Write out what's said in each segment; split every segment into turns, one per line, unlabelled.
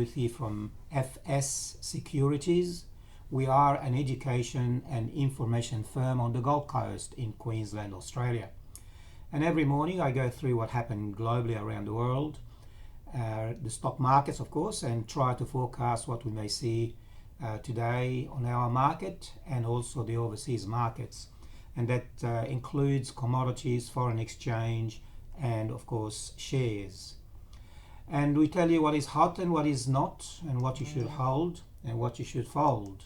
Ruth here from FS Securities. We are an education and information firm on the Gold Coast in Queensland, Australia. And every morning I go through what happened globally around the world, the stock markets of course, and try to forecast what we may see today on our market and also the overseas markets. And that includes commodities, foreign exchange, and of course shares. And we tell you what is hot and what is not, and what you should hold and what you should fold.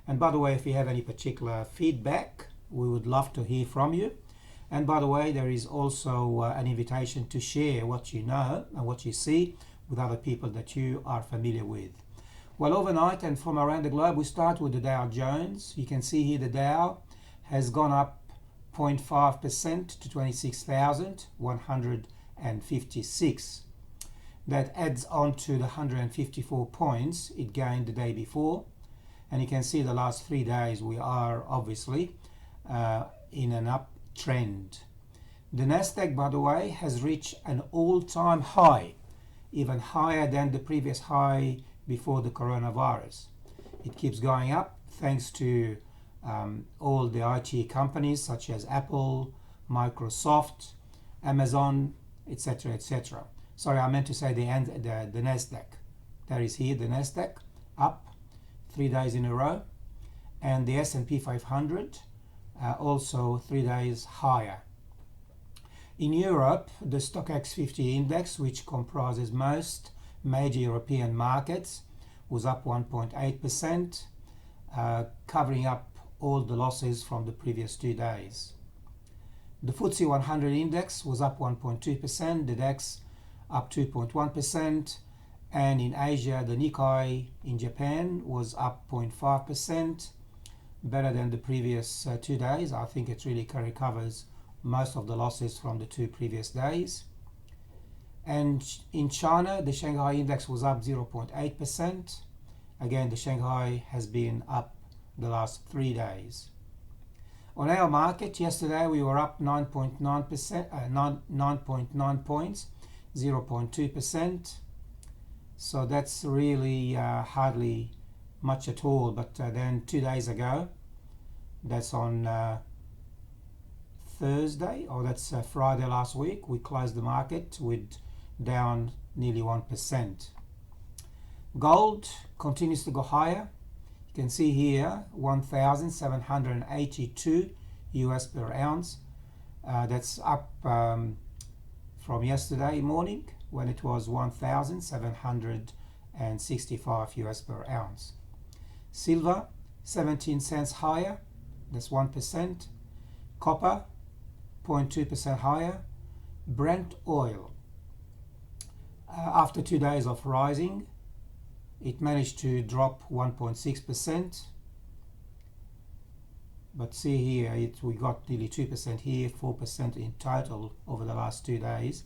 And by the way, if you have any particular feedback, we would love to hear from you. And by the way, there is also an invitation to share what you know and what you see with other people that you are familiar with. Well, overnight and from around the globe, we start with the Dow Jones. You can see here the Dow has gone up 0.5% to 26,156. That adds on to the 154 points it gained the day before. And you can see the last 3 days we are obviously in an uptrend. The Nasdaq, by the way, has reached an all-time high, even higher than the previous high before the coronavirus. It keeps going up thanks to all the IT companies such as Apple, Microsoft, Amazon, etc., etc. Sorry, I meant to say the Nasdaq. There is here the Nasdaq up 3 days in a row, and the S&P 500 also 3 days higher. In Europe, the Stoxx 50 index, which comprises most major European markets, was up 1.8%, covering up all the losses from the previous 2 days. The FTSE 100 index was up 1.2%, the DAX up 2.1%, and in Asia the Nikkei in Japan was up 0.5%, better than the previous 2 days. I think it really recovers most of the losses from the 2 previous days. And in China the Shanghai index was up 0.8%. Again, the Shanghai has been up the last 3 days. On our market yesterday we were up 9.9 points, 0.2%. So that's really hardly much at all. But then 2 days ago, that's on Thursday, or that's Friday last week, we closed the market with down nearly 1%. Gold continues to go higher. You can see here 1,782 US per ounce. That's up from yesterday morning when it was 1,765 US per ounce. Silver 17 cents higher, that's 1%. Copper 0.2% higher. Brent oil, after 2 days of rising, it managed to drop 1.6%. But see here, we got nearly 2% here, 4% in total over the last 2 days.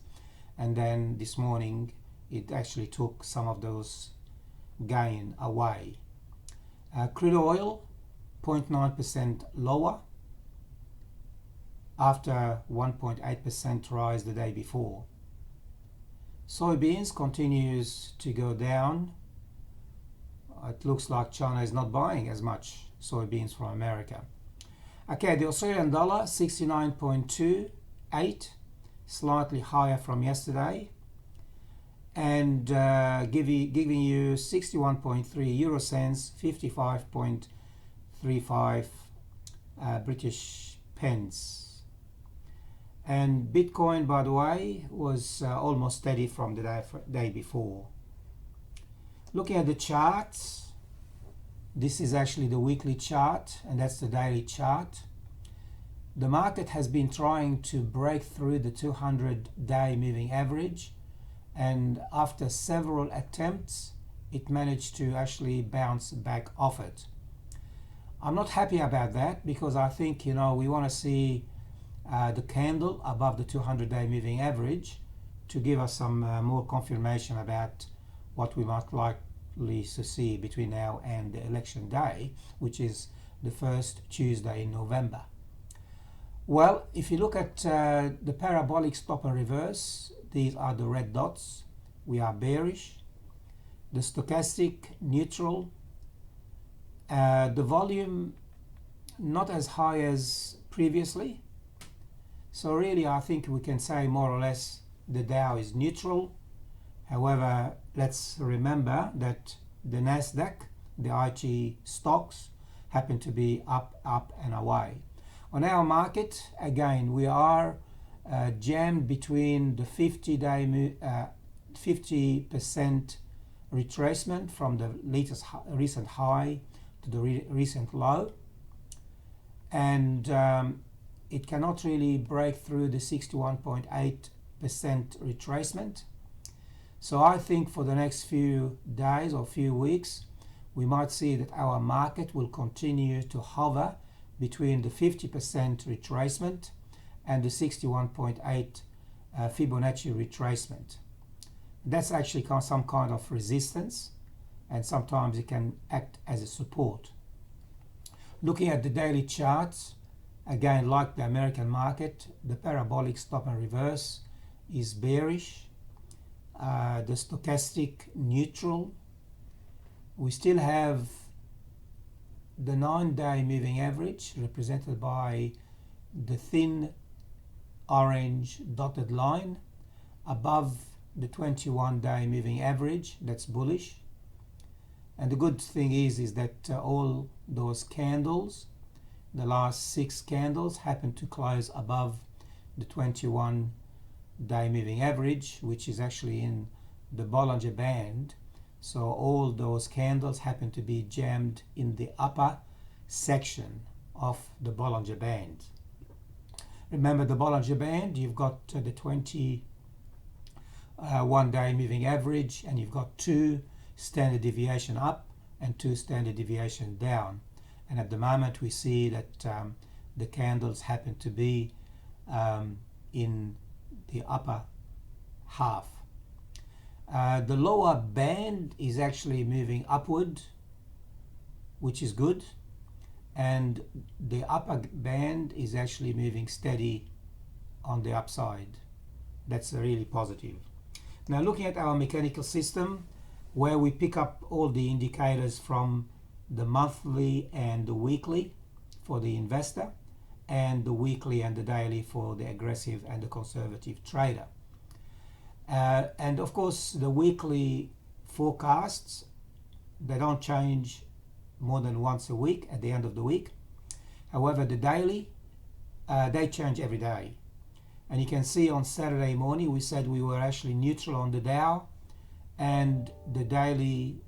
And then this morning, it actually took some of those gain away. Crude oil, 0.9% lower after 1.8% rise the day before. Soybeans continues to go down. It looks like China is not buying as much soybeans from America. Okay, the Australian dollar 69.28, slightly higher from yesterday, and giving you 61.3 euro cents, 55.35 British pence. And Bitcoin, by the way, was almost steady from the day before. Looking at the charts, this is actually the weekly chart, and that's the daily chart. The market has been trying to break through the 200-day moving average, and after several attempts, it managed to actually bounce back off it. I'm not happy about that because I think, we want to see the candle above the 200-day moving average to give us some more confirmation about what we might likely to see between now and the election day, which is the first Tuesday in November. Well, if you look at the parabolic stop and reverse, these are the red dots. We are bearish. The stochastic neutral. The volume not as high as previously. So really I think we can say more or less the Dow is neutral. However, let's remember that the Nasdaq, the IG stocks, happen to be up, up and away. On our market, again, we are jammed between the 50-day 50% retracement from the latest recent high to the recent low, and it cannot really break through the 61.8% retracement. So I think for the next few days or few weeks, we might see that our market will continue to hover between the 50% retracement and the 61.8 Fibonacci retracement. That's actually some kind of resistance, and sometimes it can act as a support. Looking at the daily charts, again, like the American market, the parabolic stop and reverse is bearish. The stochastic neutral. We still have the 9-day moving average represented by the thin orange dotted line above the 21-day moving average. That's bullish. And the good thing is that all those candles, the last 6 candles, happen to close above the 21-day moving average, which is actually in the Bollinger Band. So all those candles happen to be jammed in the upper section of the Bollinger Band. Remember the Bollinger Band, you've got the 21-day moving average, and you've got 2 standard deviation up and 2 standard deviation down. And at the moment we see that the candles happen to be in the upper half. The lower band is actually moving upward, which is good, and the upper band is actually moving steady on the upside. That's really positive. Now looking at our mechanical system, where we pick up all the indicators from the monthly and the weekly for the investor, and the weekly and the daily for the aggressive and the conservative trader. And of course the weekly forecasts, they don't change more than once a week at the end of the week. However, the daily, they change every day. And you can see on Saturday morning we said we were actually neutral on the Dow, and the daily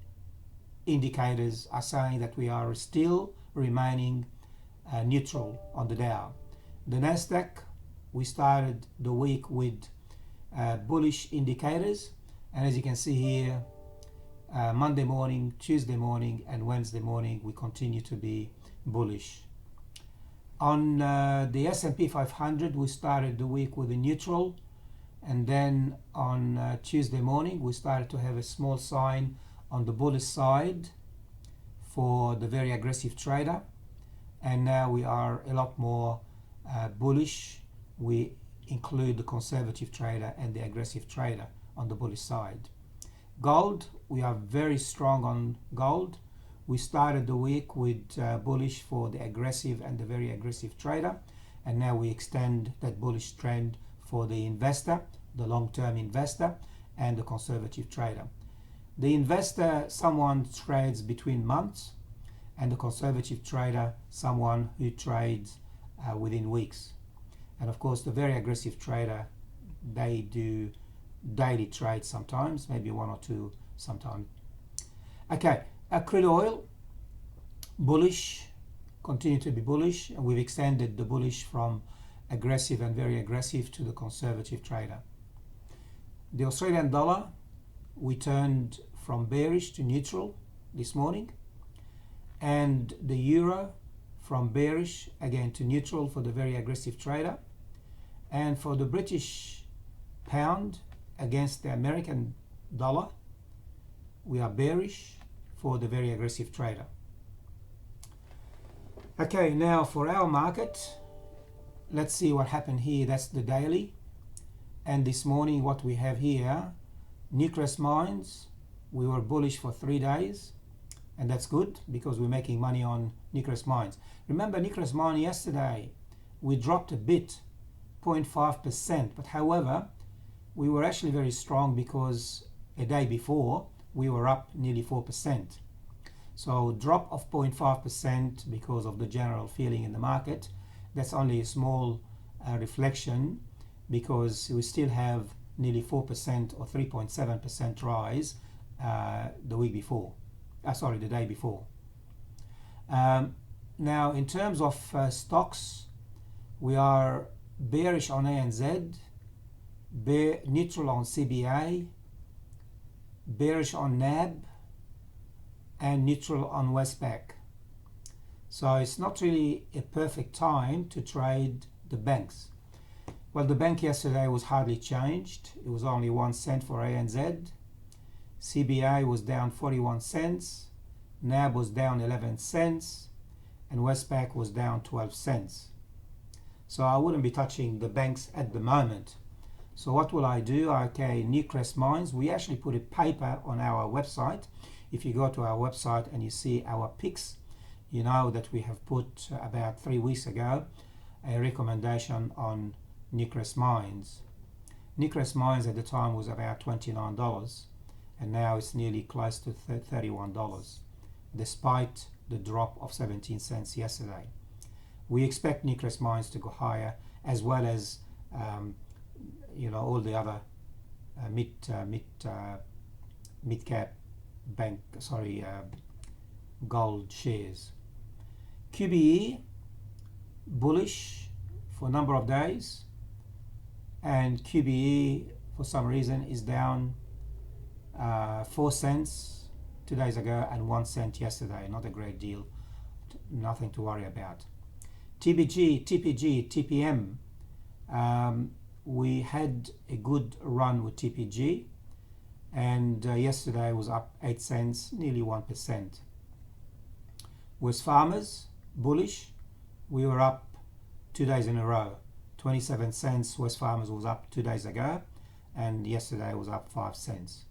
indicators are saying that we are still remaining neutral on the Dow. The Nasdaq, we started the week with bullish indicators, and as you can see here, Monday morning, Tuesday morning and Wednesday morning we continue to be bullish. On the S&P 500 we started the week with a neutral, and then on Tuesday morning we started to have a small sign on the bullish side for the very aggressive trader, and now we are a lot more bullish. We include the conservative trader and the aggressive trader on the bullish side. Gold, we are very strong on gold. We started the week with bullish for the aggressive and the very aggressive trader, and now we extend that bullish trend for the investor, the long-term investor, and the conservative trader. The investor, someone trades between months, and the conservative trader, someone who trades within weeks. And of course the very aggressive trader, they do daily trades sometimes, maybe 1 or 2 sometimes. Okay, crude oil, bullish, continue to be bullish, and we've extended the bullish from aggressive and very aggressive to the conservative trader. The Australian dollar, we turned from bearish to neutral this morning, and the euro from bearish again to neutral for the very aggressive trader, and for the British pound against the American dollar, we are bearish for the very aggressive trader. Okay, now for our market, let's see what happened here. That's the daily, and this morning what we have here, Newcrest mines we were bullish for 3 days, and that's good because we're making money on Newcrest Mines. Remember Newcrest Mine yesterday, we dropped a bit, 0.5%, but however, we were actually very strong because a day before we were up nearly 4%. So drop of 0.5% because of the general feeling in the market, that's only a small reflection, because we still have nearly 4% or 3.7% rise the week before. The day before. Now, in terms of stocks, we are bearish on ANZ, neutral on CBA, bearish on NAB, and neutral on Westpac. So it's not really a perfect time to trade the banks. Well, the bank yesterday was hardly changed. It was only 1 cent for ANZ. CBA was down 41 cents. NAB was down 11 cents. And Westpac was down 12 cents. So I wouldn't be touching the banks at the moment. So what will I do? Okay, Newcrest Mines. We actually put a paper on our website. If you go to our website and you see our picks, you know that we have put about 3 weeks ago a recommendation on Newcrest Mines. Newcrest Mines at the time was about $29, and now it's nearly close to $31, despite the drop of 17 cents yesterday. We expect Newcrest Mines to go higher, as well as all the other mid-cap gold shares. QBE bullish for a number of days, and QBE for some reason is down 4 cents 2 days ago and 1 cent yesterday. Not a great deal, nothing to worry about. TPG, TPM, we had a good run with TPG, and yesterday was up 8 cents, nearly 1%. Wesfarmers bullish, we were up 2 days in a row. 27 cents Wesfarmers was up 2 days ago, and yesterday was up 5 cents.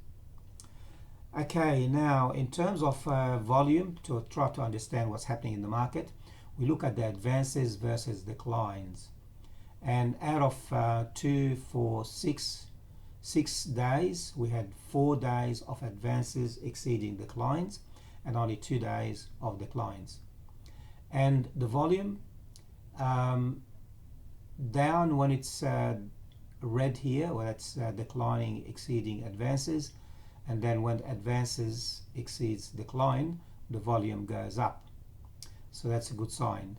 Okay, now in terms of volume, to try to understand what's happening in the market, we look at the advances versus declines. And out of 2, 4, 6 days, we had 4 days of advances exceeding declines, and only 2 days of declines. And the volume down when it's red here, where it's declining exceeding advances, and then when advances exceeds decline, the volume goes up. So that's a good sign.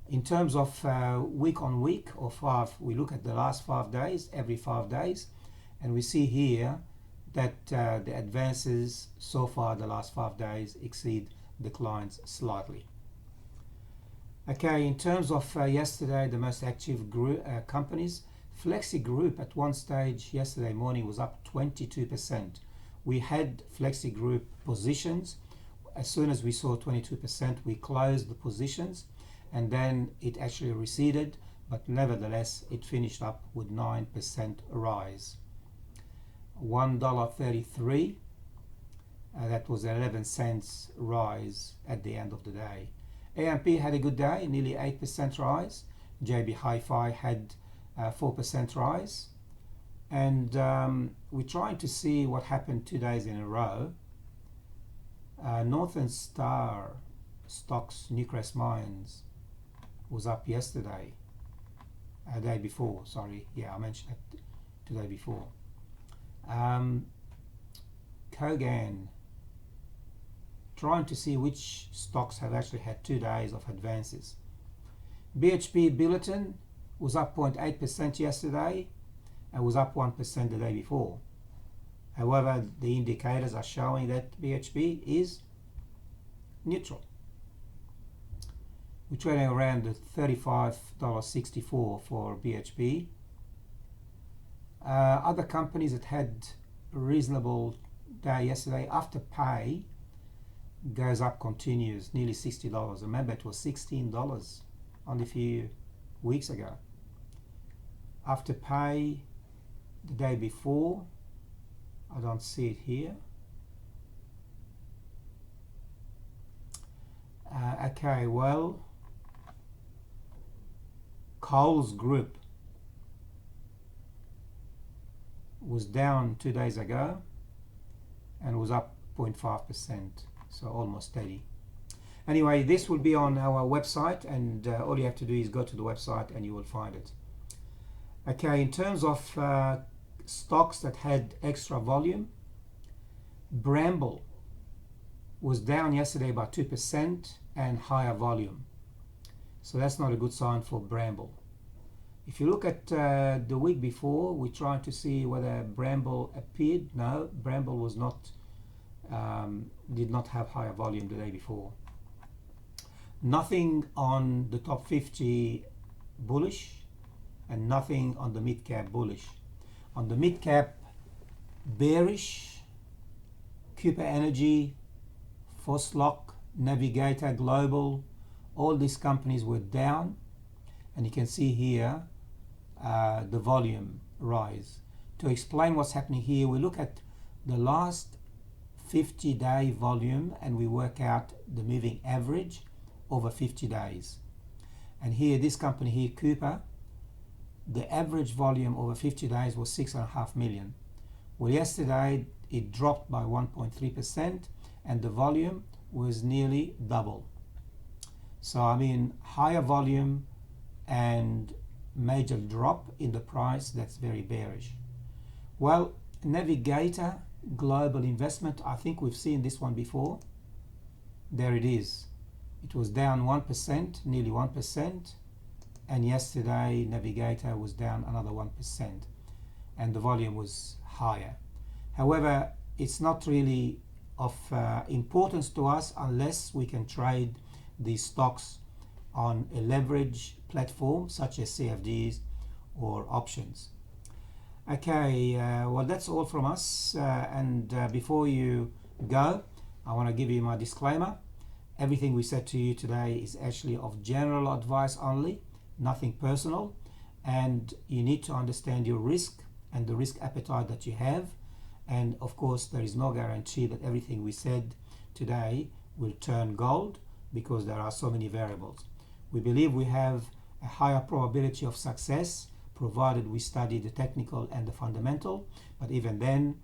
In terms of week on week or 5, we look at the last 5 days, every 5 days, and we see here that the advances so far the last 5 days exceed declines slightly. Okay, in terms of yesterday, the most active companies, Flexi Group at one stage yesterday morning was up 22%. We had Flexi Group positions. As soon as we saw 22%, we closed the positions, and then it actually receded, but nevertheless it finished up with 9% rise. $1.33, that was 11 cents rise at the end of the day. AMP had a good day, nearly 8% rise. JB Hi-Fi had 4% rise. And we're trying to see what happened 2 days in a row. Northern Star stocks, Newcrest Mines, was up yesterday, a day before, sorry. Yeah, I mentioned it the day before. Kogan, trying to see which stocks have actually had 2 days of advances. BHP Billiton was up 0.8% yesterday and was up 1% the day before. However, the indicators are showing that BHP is neutral. We're trading around the $35.64 for BHP. Other companies that had a reasonable day yesterday, AfterPay goes up, continues, nearly $60. Remember, it was $16 only a few weeks ago. AfterPay the day before, I don't see it here. Okay, well, Coles Group was down 2 days ago and was up 0.5%, so almost steady. Anyway, this will be on our website, and all you have to do is go to the website and you will find it. Okay, in terms of stocks that had extra volume, Bramble was down yesterday by 2% and higher volume. So that's not a good sign for Bramble. If you look at the week before, we tried to see whether Bramble appeared. No, Bramble was not, did not have higher volume the day before. Nothing on the top 50 bullish and nothing on the mid cap bullish. On the mid cap bearish, Cooper Energy, Foslock, Navigator Global, all these companies were down, and you can see here the volume rise. To explain what's happening here, we look at the last 50-day volume and we work out the moving average over 50 days. And here, this company here, Cooper, the average volume over 50 days was 6.5 million. Well, yesterday it dropped by 1.3% and the volume was nearly double. So I mean, higher volume and major drop in the price, that's very bearish. Well, Navigator Global Investment, I think we've seen this one before. There it is. It was down 1%, nearly 1%, and yesterday Navigator was down another 1%, and the volume was higher. However, it's not really of importance to us unless we can trade these stocks on a leverage platform such as CFDs or options. Okay, well, that's all from us, and before you go, I want to give you my disclaimer. Everything we said to you today is actually of general advice only, nothing personal, and you need to understand your risk and the risk appetite that you have. And of course, there is no guarantee that everything we said today will turn gold, because there are so many variables. We believe we have a higher probability of success provided we study the technical and the fundamental, but even then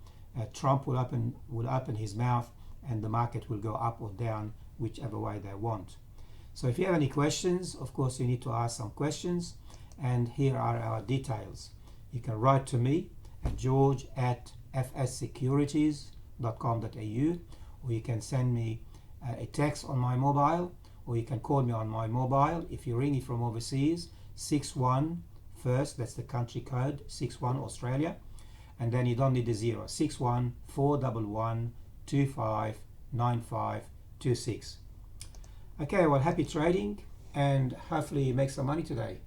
Trump will open his mouth and the market will go up or down whichever way they want. So if you have any questions, of course you need to ask some questions, and here are our details. You can write to me at george@fssecurities.com.au, or you can send me a text on my mobile, or you can call me on my mobile. If you're ringing from overseas, 61 first, that's the country code, 61 Australia, and then you don't need the 0, 61 411 259526. Okay, well, happy trading, and hopefully you make some money today.